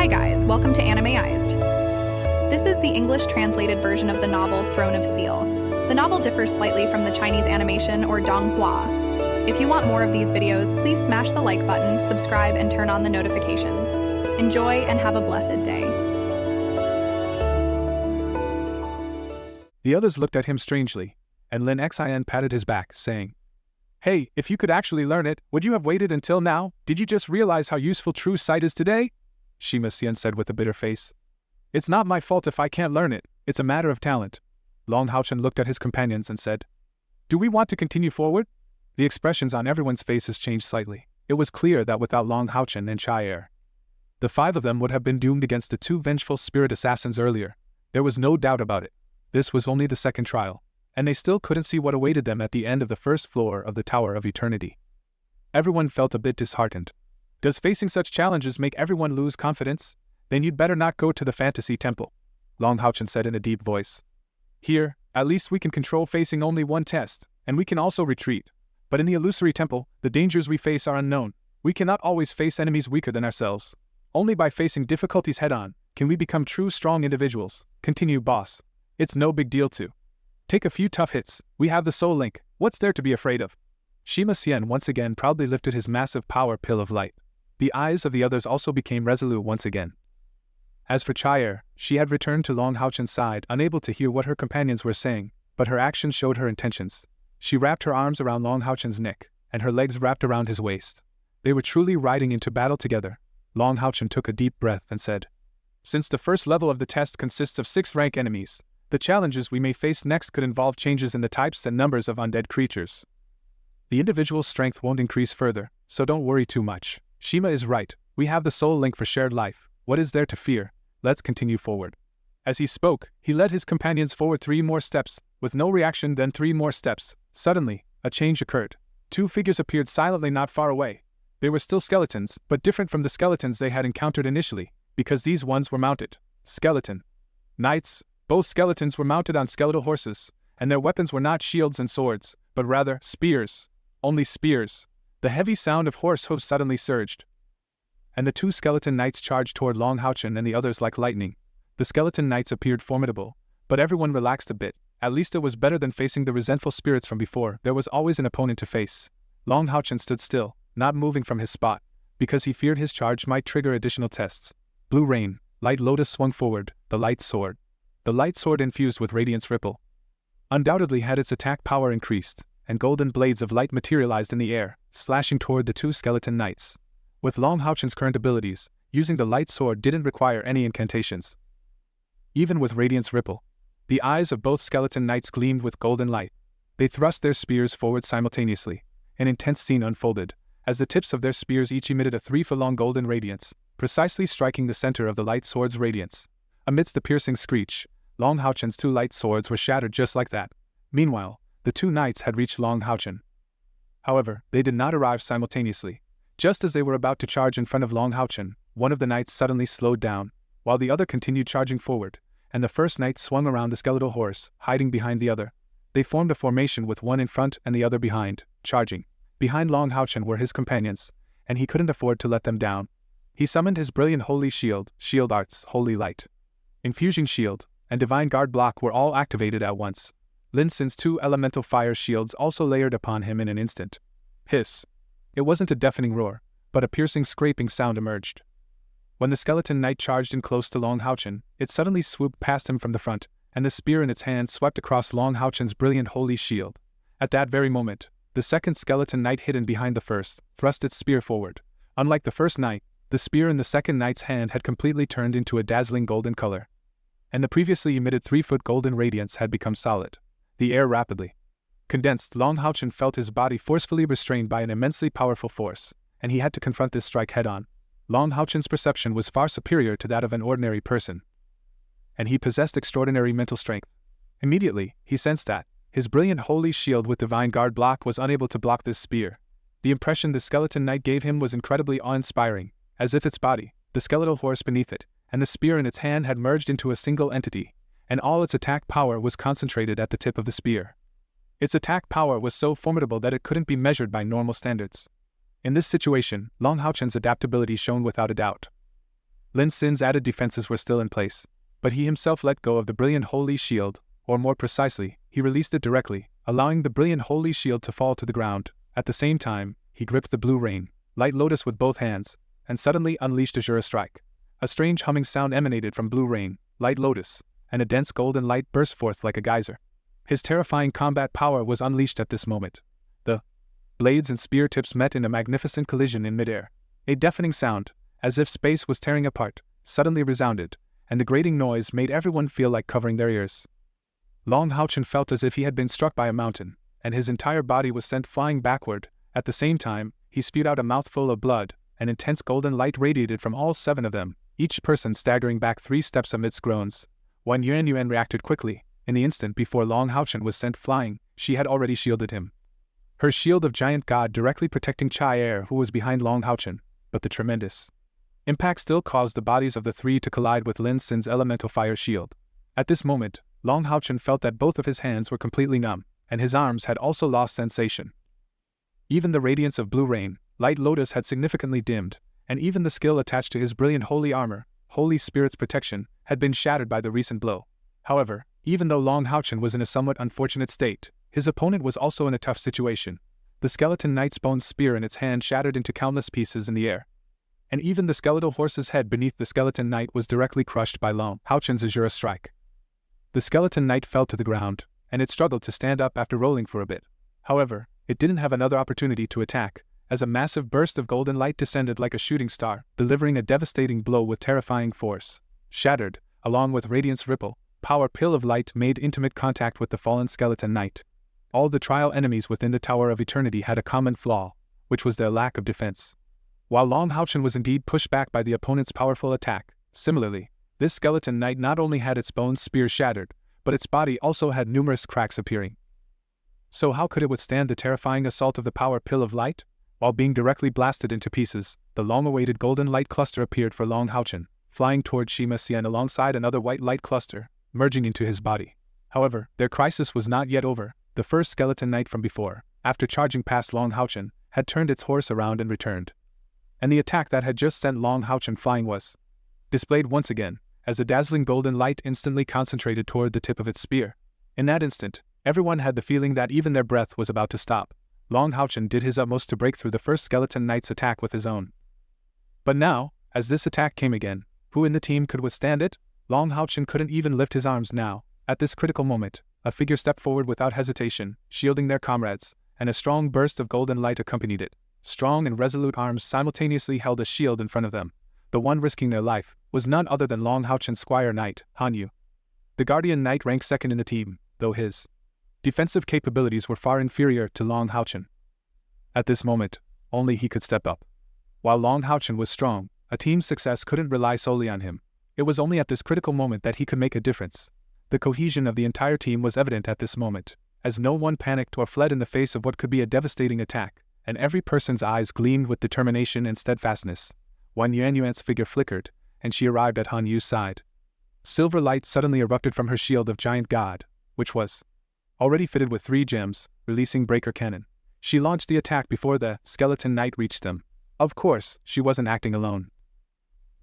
Hi guys, welcome to ANIMEized. This is the English translated version of the novel Throneofseal. The novel differs slightly from the Chinese animation or donghua. If you want more of these videos, please smash the like button, subscribe, and turn on the notifications. Enjoy and have a blessed day. The others looked at him strangely, and Lin Xin patted his back, saying, "Hey, if you could actually learn it, would you have waited until now? Did you just realize how useful true sight is today?" Shima Xian said with a bitter face. "It's not my fault if I can't learn it, it's a matter of talent." Longhaochen looked at his companions and said, "Do we want to continue forward?" The expressions on everyone's faces changed slightly. It was clear that without Longhaochen and caier, the five of them would have been doomed against the two vengeful spirit assassins earlier. There was no doubt about it. This was only the second trial, and they still couldn't see what awaited them at the end of the first floor of the Tower of Eternity. Everyone felt a bit disheartened. Does facing such challenges make everyone lose confidence? Then you'd better not go to the fantasy temple, Longhaochen said in a deep voice. Here, at least we can control facing only one test, and we can also retreat. But in the illusory temple, the dangers we face are unknown. We cannot always face enemies weaker than ourselves. Only by facing difficulties head-on can we become true strong individuals, continue boss. It's no big deal to take a few tough hits. We have the soul link. What's there to be afraid of? Shima Xian once again proudly lifted his massive power pill of light. The eyes of the others also became resolute once again. As for caier, she had returned to Longhaochen's side, unable to hear what her companions were saying, but her actions showed her intentions. She wrapped her arms around Longhaochen's neck, and her legs wrapped around his waist. They were truly riding into battle together. Longhaochen took a deep breath and said, "Since the first level of the test consists of 6 rank enemies, the challenges we may face next could involve changes in the types and numbers of undead creatures. The individual's strength won't increase further, so don't worry too much. Shima is right, we have the soul link for shared life. What is there to fear? Let's continue forward." As he spoke, he led his companions forward 3 more steps, with no reaction, then 3 more steps. Suddenly, a change occurred. 2 figures appeared silently not far away. They were still skeletons, but different from the skeletons they had encountered initially, because these ones were mounted skeleton knights. Both skeletons were mounted on skeletal horses, and their weapons were not shields and swords, but rather spears. Only spears. The heavy sound of horse hooves suddenly surged, and the 2 skeleton knights charged toward Longhaochen and the others like lightning. The skeleton knights appeared formidable, but everyone relaxed a bit. At least it was better than facing the resentful spirits from before. There was always an opponent to face. Longhaochen stood still, not moving from his spot, because he feared his charge might trigger additional tests. Blue Rain, Light Lotus swung forward, the light sword. The light sword infused with Radiance Ripple undoubtedly had its attack power increased, and golden blades of light materialized in the air, slashing toward the 2 skeleton knights. With Longhaochen's current abilities, using the light sword didn't require any incantations. Even with Radiance Ripple, the eyes of both skeleton knights gleamed with golden light. They thrust their spears forward simultaneously. An intense scene unfolded, as the tips of their spears each emitted a 3-furlong golden radiance, precisely striking the center of the light sword's radiance. Amidst the piercing screech, Longhaochen's 2 light swords were shattered just like that. Meanwhile, the 2 knights had reached Longhaochen. However, they did not arrive simultaneously. Just as they were about to charge in front of Longhaochen, one of the knights suddenly slowed down, while the other continued charging forward, and the first knight swung around the skeletal horse, hiding behind the other. They formed a formation with one in front and the other behind, charging. Behind Longhaochen were his companions, and he couldn't afford to let them down. He summoned his brilliant Holy Shield, Shield Arts, Holy Light, Infusing Shield, and Divine Guard Block were all activated at once. Lin Xin's 2 elemental fire shields also layered upon him in an instant. Hiss. It wasn't a deafening roar, but a piercing scraping sound emerged. When the skeleton knight charged in close to Longhaochen, it suddenly swooped past him from the front, and the spear in its hand swept across Longhaochen's brilliant holy shield. At that very moment, the second skeleton knight hidden behind the first thrust its spear forward. Unlike the first knight, the spear in the second knight's hand had completely turned into a dazzling golden color, and the previously emitted 3-foot golden radiance had become solid. The air rapidly condensed. Longhaochen felt his body forcefully restrained by an immensely powerful force, and he had to confront this strike head-on. Longhaochen's perception was far superior to that of an ordinary person, and he possessed extraordinary mental strength. Immediately, he sensed that his brilliant holy shield with Divine Guard Block was unable to block this spear. The impression the skeleton knight gave him was incredibly awe-inspiring, as if its body, the skeletal horse beneath it, and the spear in its hand had merged into a single entity, and all its attack power was concentrated at the tip of the spear. Its attack power was so formidable that it couldn't be measured by normal standards. In this situation, Longhaochen's adaptability shone without a doubt. Lin Xin's added defenses were still in place, but he himself let go of the brilliant holy shield, or more precisely, he released it directly, allowing the brilliant holy shield to fall to the ground. At the same time, he gripped the blue rain, light lotus with both hands, and suddenly unleashed Azure Strike. A strange humming sound emanated from blue rain, light lotus, and a dense golden light burst forth like a geyser. His terrifying combat power was unleashed at this moment. The blades and spear tips met in a magnificent collision in midair. A deafening sound, as if space was tearing apart, suddenly resounded, and the grating noise made everyone feel like covering their ears. Longhaochen felt as if he had been struck by a mountain, and his entire body was sent flying backward. At the same time, he spewed out a mouthful of blood. An intense golden light radiated from all 7 of them, each person staggering back 3 steps amidst groans. When Yuan reacted quickly. In the instant before Longhaochen was sent flying, she had already shielded him. Her shield of giant god directly protecting caier, who was behind Longhaochen, but the tremendous impact still caused the bodies of the 3 to collide with Lin Xin's elemental fire shield. At this moment, Longhaochen felt that both of his hands were completely numb, and his arms had also lost sensation. Even the radiance of blue rain, light lotus had significantly dimmed, and even the skill attached to his brilliant holy armor, Holy Spirit's protection, had been shattered by the recent blow. However, even though Longhaochen was in a somewhat unfortunate state, his opponent was also in a tough situation. The skeleton knight's bone spear in its hand shattered into countless pieces in the air. And even the skeletal horse's head beneath the skeleton knight was directly crushed by Longhaochen's Azure Strike. The skeleton knight fell to the ground, and it struggled to stand up after rolling for a bit. However, it didn't have another opportunity to attack, as a massive burst of golden light descended like a shooting star, delivering a devastating blow with terrifying force. Shattered, along with Radiance Ripple, Power Pill of Light made intimate contact with the fallen skeleton knight. All the trial enemies within the Tower of Eternity had a common flaw, which was their lack of defense. While Longhaochen was indeed pushed back by the opponent's powerful attack, similarly, this skeleton knight not only had its bone spear shattered, but its body also had numerous cracks appearing. So how could it withstand the terrifying assault of the Power Pill of Light? While being directly blasted into pieces, the long-awaited golden light cluster appeared for Longhaochen, flying toward Lin Xin alongside another white light cluster, merging into his body. However, their crisis was not yet over. The first skeleton knight from before, after charging past Longhaochen, had turned its horse around and returned. And the attack that had just sent Longhaochen flying was displayed once again, as the dazzling golden light instantly concentrated toward the tip of its spear. In that instant, everyone had the feeling that even their breath was about to stop. Longhaochen did his utmost to break through the first skeleton knight's attack with his own. But now, as this attack came again, who in the team could withstand it? Longhaochen couldn't even lift his arms now. At this critical moment, a figure stepped forward without hesitation, shielding their comrades, and a strong burst of golden light accompanied it. Strong and resolute arms simultaneously held a shield in front of them. The one risking their life was none other than Longhaochen's squire knight, Han Yu. The guardian knight ranked second in the team, though his defensive capabilities were far inferior to Longhaochen. At this moment, only he could step up. While Longhaochen was strong, a team's success couldn't rely solely on him. It was only at this critical moment that he could make a difference. The cohesion of the entire team was evident at this moment, as no one panicked or fled in the face of what could be a devastating attack, and every person's eyes gleamed with determination and steadfastness. When Yuan's figure flickered, and she arrived at Han Yu's side. Silver light suddenly erupted from her shield of giant god, which was already fitted with 3 gems, releasing breaker cannon. She launched the attack before the skeleton knight reached them. Of course, she wasn't acting alone.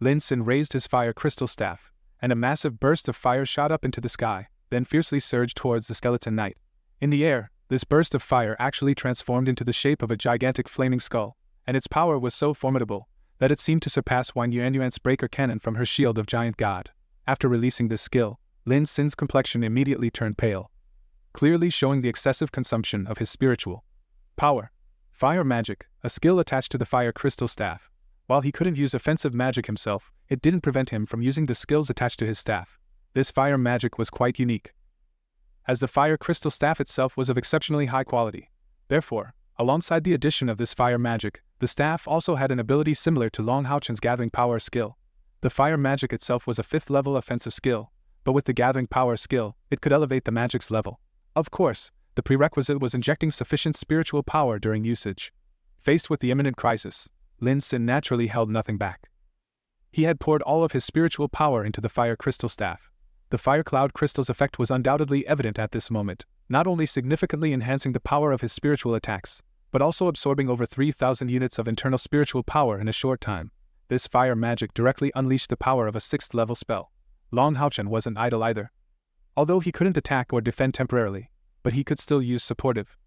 Lin Xin raised his fire crystal staff, and a massive burst of fire shot up into the sky, then fiercely surged towards the skeleton knight. In the air, this burst of fire actually transformed into the shape of a gigantic flaming skull, and its power was so formidable that it seemed to surpass Wang Yuan's breaker cannon from her shield of giant god. After releasing this skill, Lin Xin's complexion immediately turned pale, clearly showing the excessive consumption of his spiritual power. Fire magic, a skill attached to the fire crystal staff. While he couldn't use offensive magic himself, it didn't prevent him from using the skills attached to his staff. This fire magic was quite unique, as the fire crystal staff itself was of exceptionally high quality. Therefore, alongside the addition of this fire magic, the staff also had an ability similar to Longhaochen's gathering power skill. The fire magic itself was a 5th level offensive skill, but with the gathering power skill, it could elevate the magic's level. Of course, the prerequisite was injecting sufficient spiritual power during usage. Faced with the imminent crisis, Lin Xin naturally held nothing back. He had poured all of his spiritual power into the fire crystal staff. The fire cloud crystal's effect was undoubtedly evident at this moment, not only significantly enhancing the power of his spiritual attacks, but also absorbing over 3,000 units of internal spiritual power in a short time. This fire magic directly unleashed the power of a 6th-level spell. Longhaochen wasn't idle either. Although he couldn't attack or defend temporarily, but he could still use supportive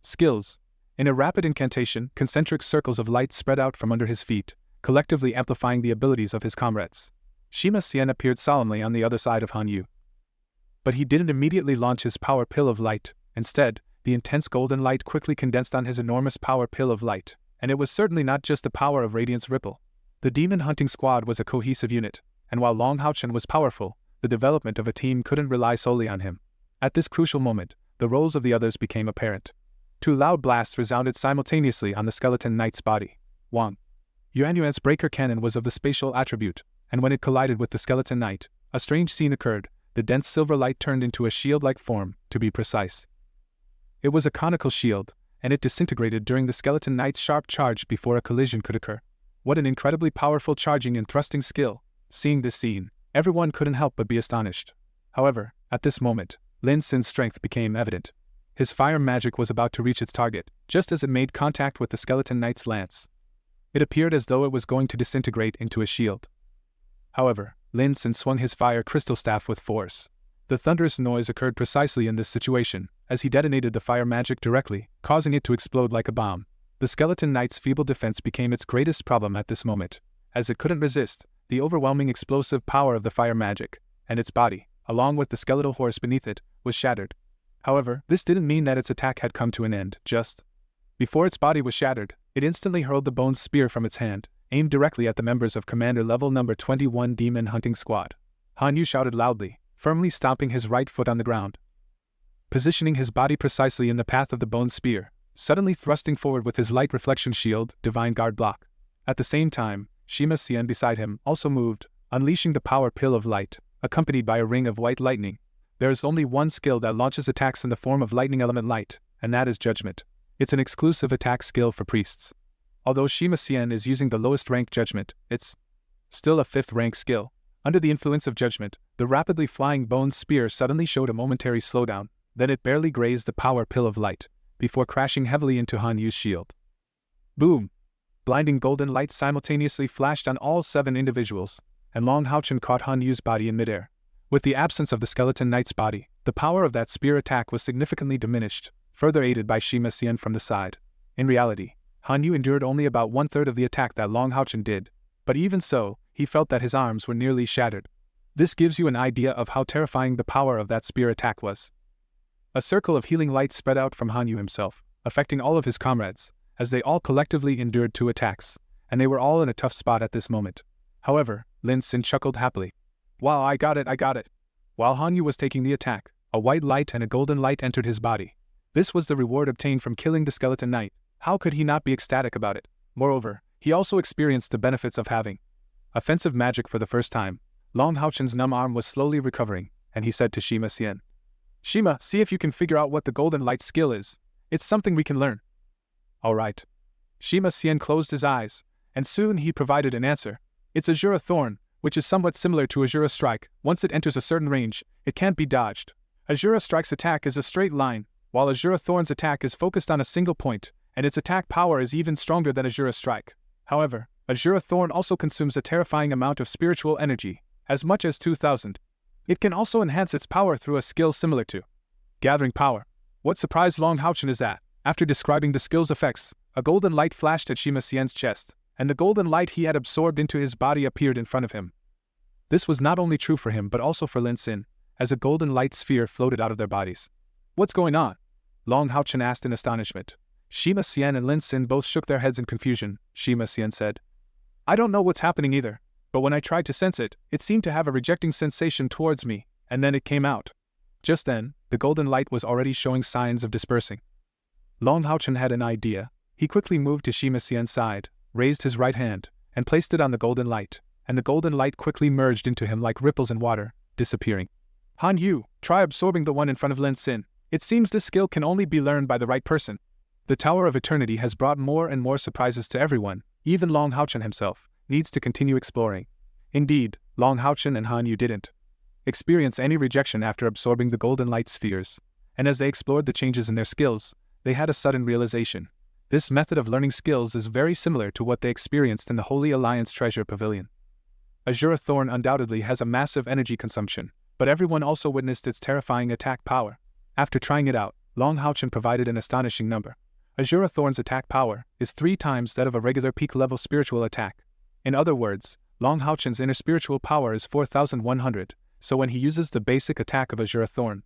skills. In a rapid incantation, concentric circles of light spread out from under his feet, collectively amplifying the abilities of his comrades. Sima Xian appeared solemnly on the other side of Han Yu. But he didn't immediately launch his power pill of light. Instead, the intense golden light quickly condensed on his enormous power pill of light, and it was certainly not just the power of Radiance Ripple. The demon hunting squad was a cohesive unit, and while Longhaochen was powerful, the development of a team couldn't rely solely on him. At this crucial moment, the roles of the others became apparent. 2 loud blasts resounded simultaneously on the skeleton knight's body. Wang Yuanyuan's breaker cannon was of the spatial attribute, and when it collided with the skeleton knight, a strange scene occurred. The dense silver light turned into a shield-like form, to be precise. It was a conical shield, and it disintegrated during the skeleton knight's sharp charge before a collision could occur. What an incredibly powerful charging and thrusting skill! Seeing this scene, everyone couldn't help but be astonished. However, at this moment, Lin Xin's strength became evident. His fire magic was about to reach its target, just as it made contact with the skeleton knight's lance. It appeared as though it was going to disintegrate into a shield. However, Lin Xin swung his fire crystal staff with force. The thunderous noise occurred precisely in this situation, as he detonated the fire magic directly, causing it to explode like a bomb. The skeleton knight's feeble defense became its greatest problem at this moment, as it couldn't resist the overwhelming explosive power of the fire magic, and its body, along with the skeletal horse beneath it, was shattered. However, this didn't mean that its attack had come to an end. Just before its body was shattered, it instantly hurled the bone spear from its hand, aimed directly at the members of Commander Level Number 21 Demon Hunting Squad. Han Yu shouted loudly, firmly stomping his right foot on the ground, positioning his body precisely in the path of the bone spear, suddenly thrusting forward with his light reflection shield, Divine Guard block. At the same time, Sima Xian beside him also moved, unleashing the power pill of light, accompanied by a ring of white lightning. There is only one skill that launches attacks in the form of lightning element light, and that is Judgment. It's an exclusive attack skill for priests. Although Sima Xian is using the lowest rank Judgment, it's still a 5th rank skill. Under the influence of Judgment, the rapidly flying bone spear suddenly showed a momentary slowdown, then it barely grazed the power pill of light, before crashing heavily into Han Yu's shield. Boom! Blinding golden light simultaneously flashed on all 7 individuals, and Longhaochen caught Han Yu's body in midair. With the absence of the skeleton knight's body, the power of that spear attack was significantly diminished, further aided by Sima Xian from the side. In reality, Han Yu endured only about 1/3 of the attack that Longhaochen did, but even so, he felt that his arms were nearly shattered. This gives you an idea of how terrifying the power of that spear attack was. A circle of healing light spread out from Han Yu himself, affecting all of his comrades, as they all collectively endured 2 attacks, and they were all in a tough spot at this moment. However, Lin Xin chuckled happily. Wow, I got it. While Han Yu was taking the attack, a white light and a golden light entered his body. This was the reward obtained from killing the skeleton knight. How could he not be ecstatic about it? Moreover, he also experienced the benefits of having offensive magic for the first time. Longhaochen's numb arm was slowly recovering, and he said to Sima Xian, "Shima, see if you can figure out what the golden light skill is. It's something we can learn." "All right." Sima Xian closed his eyes, and soon he provided an answer. "It's Azura Thorn, which is somewhat similar to Azura Strike. Once it enters a certain range, it can't be dodged. Azura Strike's attack is a straight line, while Azura Thorn's attack is focused on a single point, and its attack power is even stronger than Azura Strike. However, Azura Thorn also consumes a terrifying amount of spiritual energy, as much as 2,000. It can also enhance its power through a skill similar to Gathering Power. What surprised Longhaochen is that, after describing the skill's effects, a golden light flashed at Sima Xian's chest, and the golden light he had absorbed into his body appeared in front of him. This was not only true for him but also for Lin Xin, as a golden light sphere floated out of their bodies. "What's going on?" Longhaochen asked in astonishment. Sima Xian and Lin Xin both shook their heads in confusion. Sima Xian said, "I don't know what's happening either, but when I tried to sense it, it seemed to have a rejecting sensation towards me, and then it came out." Just then, the golden light was already showing signs of dispersing. Longhaochen had an idea. He quickly moved to Sima Xian's side, raised his right hand, and placed it on the golden light, and the golden light quickly merged into him like ripples in water, disappearing. "Han Yu, try absorbing the one in front of Lin Xin. It seems this skill can only be learned by the right person." The Tower of Eternity has brought more and more surprises to everyone. Even Longhaochen himself needs to continue exploring. Indeed, Longhaochen and Han Yu didn't experience any rejection after absorbing the golden light spheres, and as they explored the changes in their skills, they had a sudden realization. This method of learning skills is very similar to what they experienced in the Holy Alliance Treasure Pavilion. Azure Thorn undoubtedly has a massive energy consumption, but everyone also witnessed its terrifying attack power. After trying it out, Longhaochen provided an astonishing number. Azure Thorn's attack power is 3 times that of a regular peak-level spiritual attack. In other words, Longhaochen's inner spiritual power is 4,100, so when he uses the basic attack of Azure Thorn,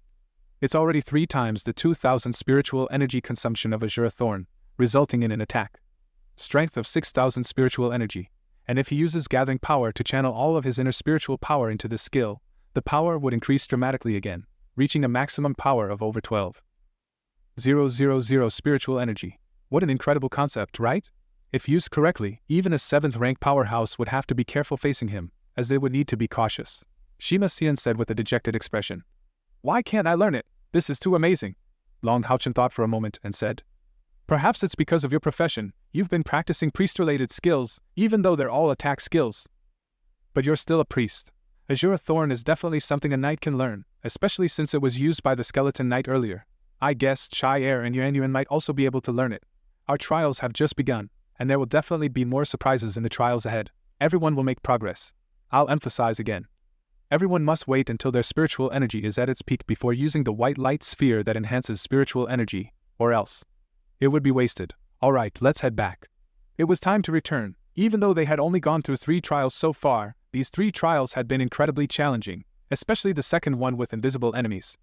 it's already 3 times the 2,000 spiritual energy consumption of Azure Thorn, resulting in an attack strength of 6,000 spiritual energy. And if he uses gathering power to channel all of his inner spiritual power into this skill, the power would increase dramatically again, reaching a maximum power of over 12,000 spiritual energy. What an incredible concept, right? If used correctly, even a 7th rank powerhouse would have to be careful facing him, as they would need to be cautious. Lin Xin said with a dejected expression. Why can't I learn it? This is too amazing. Longhaochen thought for a moment and said, perhaps it's because of your profession. You've been practicing priest-related skills, even though they're all attack skills. But you're still a priest. Azure Thorn is definitely something a knight can learn, especially since it was used by the skeleton knight earlier. I guess caier and Yuanyuan might also be able to learn it. Our trials have just begun, and there will definitely be more surprises in the trials ahead. Everyone will make progress. I'll emphasize again. Everyone must wait until their spiritual energy is at its peak before using the white light sphere that enhances spiritual energy, or else it would be wasted. Alright, let's head back. It was time to return. Even though they had only gone through 3 trials so far, these 3 trials had been incredibly challenging, especially the second one with invisible enemies,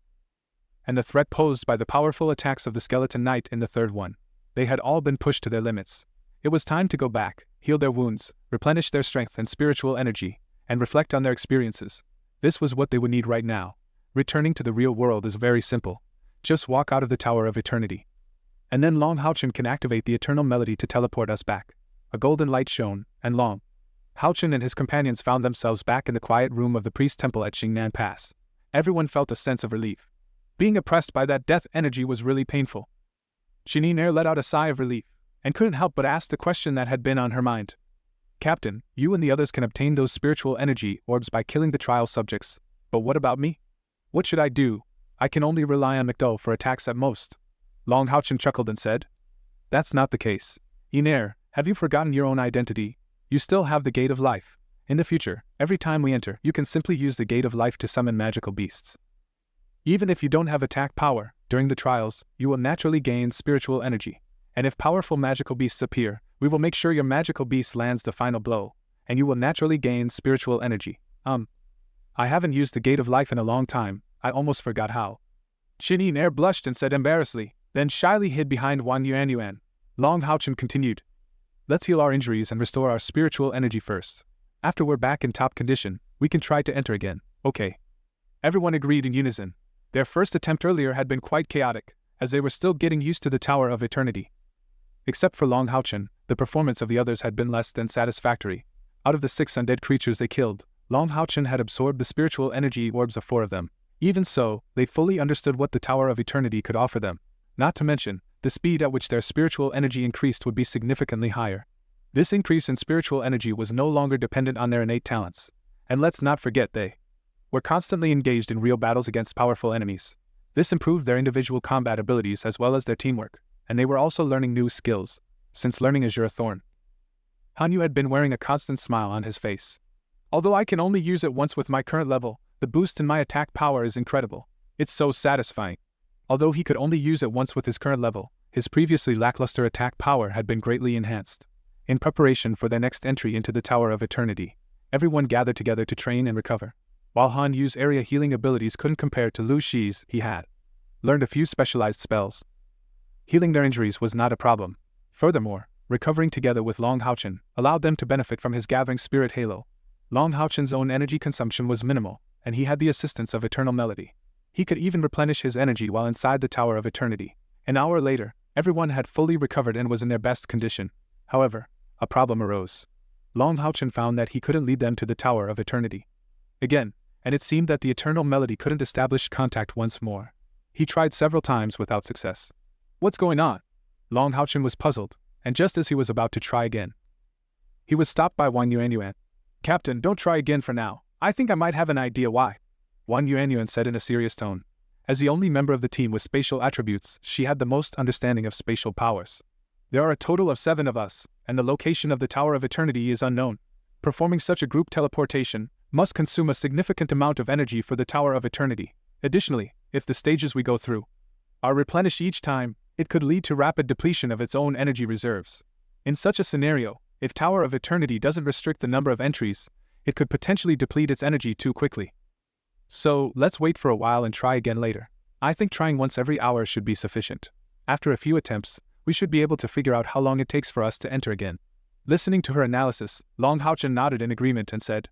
and the threat posed by the powerful attacks of the skeleton knight in the third one. They had all been pushed to their limits. It was time to go back, heal their wounds, replenish their strength and spiritual energy, and reflect on their experiences. This was what they would need right now. Returning to the real world is very simple. Just walk out of the Tower of Eternity. And then Longhaochen can activate the eternal melody to teleport us back. A golden light shone, and Longhaochen and his companions found themselves back in the quiet room of the priest temple at Xingnan Pass. Everyone felt a sense of relief. Being oppressed by that death energy was really painful. Chen Yin Er let out a sigh of relief, and couldn't help but ask the question that had been on her mind. Captain, you and the others can obtain those spiritual energy orbs by killing the trial subjects, but what about me? What should I do? I can only rely on McDowell for attacks at most. Longhaochen chuckled and said, that's not the case. Yin Er, have you forgotten your own identity? You still have the Gate of Life. In the future, every time we enter, you can simply use the Gate of Life to summon magical beasts. Even if you don't have attack power, during the trials, you will naturally gain spiritual energy. And if powerful magical beasts appear, we will make sure your magical beast lands the final blow, and you will naturally gain spiritual energy. I haven't used the Gate of Life in a long time, I almost forgot how. Chen Yin Er blushed and said embarrassedly, then shyly hid behind Yuanyuan. Longhaochen continued. Let's heal our injuries and restore our spiritual energy first. After we're back in top condition, we can try to enter again, okay? Everyone agreed in unison. Their first attempt earlier had been quite chaotic, as they were still getting used to the Tower of Eternity. Except for Longhaochen, the performance of the others had been less than satisfactory. Out of the 6 undead creatures they killed, Longhaochen had absorbed the spiritual energy orbs of 4 of them. Even so, they fully understood what the Tower of Eternity could offer them. Not to mention, the speed at which their spiritual energy increased would be significantly higher. This increase in spiritual energy was no longer dependent on their innate talents. And let's not forget they were constantly engaged in real battles against powerful enemies. This improved their individual combat abilities as well as their teamwork, and they were also learning new skills. Since learning Azure Thorn, Hanyu had been wearing a constant smile on his face. Although I can only use it once with my current level, the boost in my attack power is incredible. It's so satisfying. Although he could only use it once with his current level, his previously lackluster attack power had been greatly enhanced. In preparation for their next entry into the Tower of Eternity, everyone gathered together to train and recover. While Han Yu's area healing abilities couldn't compare to Lu Shi's, he had learned a few specialized spells. Healing their injuries was not a problem. Furthermore, recovering together with Longhaochen allowed them to benefit from his gathering spirit halo. Longhaochen's own energy consumption was minimal, and he had the assistance of Eternal Melody. He could even replenish his energy while inside the Tower of Eternity. An hour later, everyone had fully recovered and was in their best condition. However, a problem arose. Longhaochen found that he couldn't lead them to the Tower of Eternity again, and it seemed that the Eternal Melody couldn't establish contact once more. He tried several times without success. What's going on? Longhaochen was puzzled, and just as he was about to try again, he was stopped by Yuanyuan. Captain, don't try again for now. I think I might have an idea why. Yuanyuan said in a serious tone. As the only member of the team with spatial attributes, she had the most understanding of spatial powers. There are a total of 7 of us, and the location of the Tower of Eternity is unknown. Performing such a group teleportation must consume a significant amount of energy for the Tower of Eternity. Additionally, if the stages we go through are replenished each time, it could lead to rapid depletion of its own energy reserves. In such a scenario, if Tower of Eternity doesn't restrict the number of entries, it could potentially deplete its energy too quickly. So, let's wait for a while and try again later. I think trying once every hour should be sufficient. After a few attempts, we should be able to figure out how long it takes for us to enter again. Listening to her analysis, longhaochen nodded in agreement and said,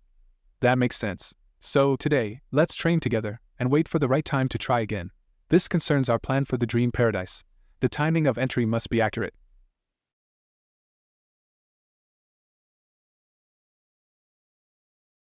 "That makes sense. So, today, let's train together and wait for the right time to try again. This concerns our plan for the dream paradise. The timing of entry must be accurate.